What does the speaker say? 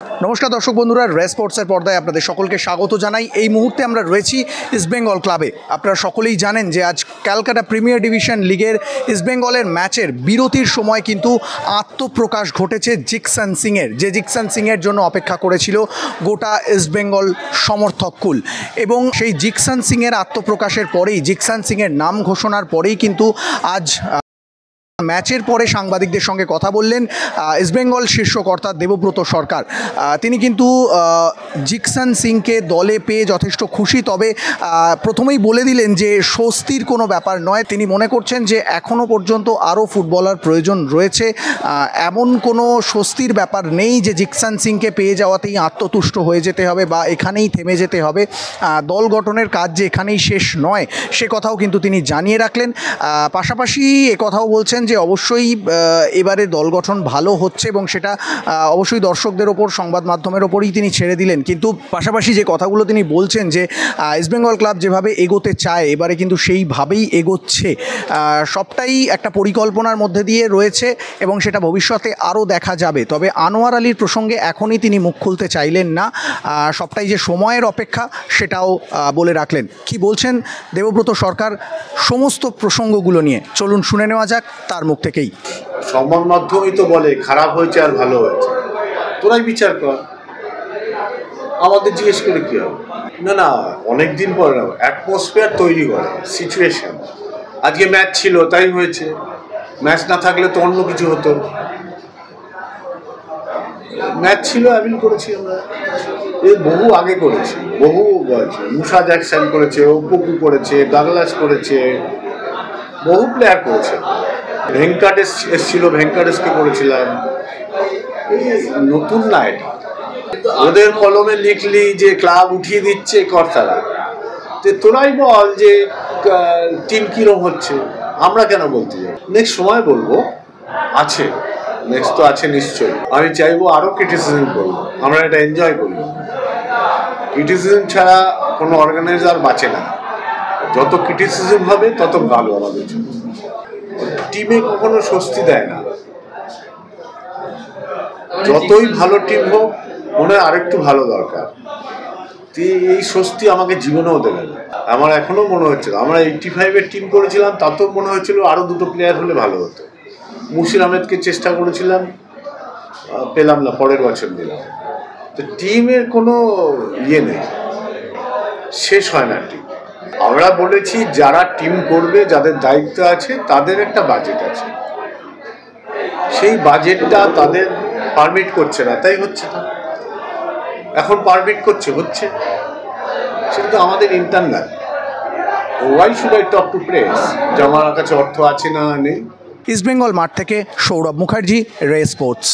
নমস্কার দর্শক বন্ধুরা, রেস স্পোর্টসের পর্দায় আপনাদের সকলকে স্বাগত জানাই। এই মুহূর্তে আমরা রয়েছি ইস্টবেঙ্গল ক্লাবে। আপনারা সকলেই জানেন যে আজ ক্যালকাটা প্রিমিয়ার ডিভিশন লিগের ইস্টবেঙ্গলের ম্যাচের বিরতির সময় কিন্তু আত্মপ্রকাশ ঘটেছে জিকসন সিংয়ের, যে জিকসন সিংয়ের জন্য অপেক্ষা করেছিল গোটা ইস্টবেঙ্গল সমর্থককুল। এবং সেই জিকসন সিংয়ের আত্মপ্রকাশের পরেই, জিকসন সিংয়ের নাম ঘোষণার পরেই কিন্তু আজ ম্যাচের পরে সাংবাদিকদের সঙ্গে কথা বললেন ইস্টবেঙ্গল শীর্ষকর্তা দেবব্রত সরকার। তিনি কিন্তু জিকসন সিংকে দলে পেয়ে যথেষ্ট খুশি, তবে প্রথমেই বলে দিলেন যে স্বস্তির কোনো ব্যাপার নয়। তিনি মনে করছেন যে এখনও পর্যন্ত আরও ফুটবলার প্রয়োজন রয়েছে, এমন কোনো স্বস্তির ব্যাপার নেই যে জিকসন সিংকে পেয়ে যাওয়াতেই আত্মতুষ্ট হয়ে যেতে হবে বা এখানেই থেমে যেতে হবে। দল গঠনের কাজ যে এখানেই শেষ নয় সে কথাও কিন্তু তিনি জানিয়ে রাখলেন। পাশাপাশি কথাও বলছেন যে অবশ্যই এবারে দল গঠন ভালো হচ্ছে এবং সেটা অবশ্যই দর্শকদের ওপর, সংবাদ মাধ্যমের ওপরই তিনি ছেড়ে দিলেন। কিন্তু পাশাপাশি যে কথাগুলো তিনি বলছেন যে ইস্টবেঙ্গল ক্লাব যেভাবে এগোতে চায় এবারে কিন্তু সেইভাবেই এগোচ্ছে, সবটাই একটা পরিকল্পনার মধ্যে দিয়ে রয়েছে এবং সেটা ভবিষ্যতে আরও দেখা যাবে। তবে আনোয়ার আলীর প্রসঙ্গে এখনই তিনি মুখ খুলতে চাইলেন না, সবটাই যে সময়ের অপেক্ষা সেটাও বলে রাখলেন। কি বলছেন দেবব্রত সরকার সমস্ত প্রসঙ্গগুলো নিয়ে, চলুন শুনে নেওয়া যাক তার মুখ থেকেই। সংবাদ মাধ্যমই তো বলে খারাপ হয়েছে আর ভালো হয়েছে, তোরাই বিচার কর, আমাদের জিজ্ঞেস করে কি হবে? না, অনেকদিন পর অ্যাটমসফিয়ার তৈরি করে, সিচুয়েশন। আজকে ম্যাচ ছিল তাই হয়েছে, ম্যাচ না থাকলে তো অন্য কিছু হতো। ম্যাচ ছিল, অ্যাপিল করেছি আমরা, বহু আগে করেছি, বহু মুসা জ্যাকসন করেছে, ওপুকু করেছে, ডাগলাস করেছে, বহু প্লেয়ার করেছে। ভেঙ্কাটেশ এসেছিল, ভেঙ্কাটেশকে করেছিলাম। নতুন না এটা, ওদের কলমে লিখলি যে ক্লাব উঠিয়ে দিচ্ছে কর্তারা, তোরাই বল যে টিম কিরম হচ্ছে, আমরা কেন বলতে যাই? নেক্সট সময় বলবো, আছে নেক্সট তো আছে নিশ্চয়ই। আমি চাইবো আরও ক্রিটিসিজম করবো, আমরা এটা এনজয় করবো। ক্রিটিসিজম ছাড়া কোনো অর্গানাইজার বাঁচে না, যত ক্রিটিসিজম হবে তত ভালো আমাদের জন্য। টিমে কখনো স্বস্তি দেয় না, যতই ভালো টিম হোক মনে হয় আরেকটু ভালো দরকার। এই স্বস্তি আমাকে জীবনেও দেবে না। আমার এখনো মনে হচ্ছে, আমরা 85-এর টিম করেছিলাম, তাতেও মনে হচ্ছিল আরও দুটো প্লেয়ার হলে ভালো হতো। মুশির আহমেদকে চেষ্টা করেছিলাম, পেলাম না, পরের বছর দিলাম। তো টিমের কোনো ইয়ে নেই, শেষ হয় না টিম। আমরা বলেছি যারা টিম করবে, যাদের দায়িত্ব আছে তাদের একটা বাজেট আছে, সেই বাজেটটা তাদের পারমিট করছে না, তাই হচ্ছে না। এখন পারমিট করছে, হচ্ছে। সেটা তো আমাদের internal. Why should I talk to press যে আমার কাছে অর্থ আছে না নেই? ইস্টবেঙ্গল মাঠ থেকে সৌরভ মুখার্জি, রেস স্পোর্টস।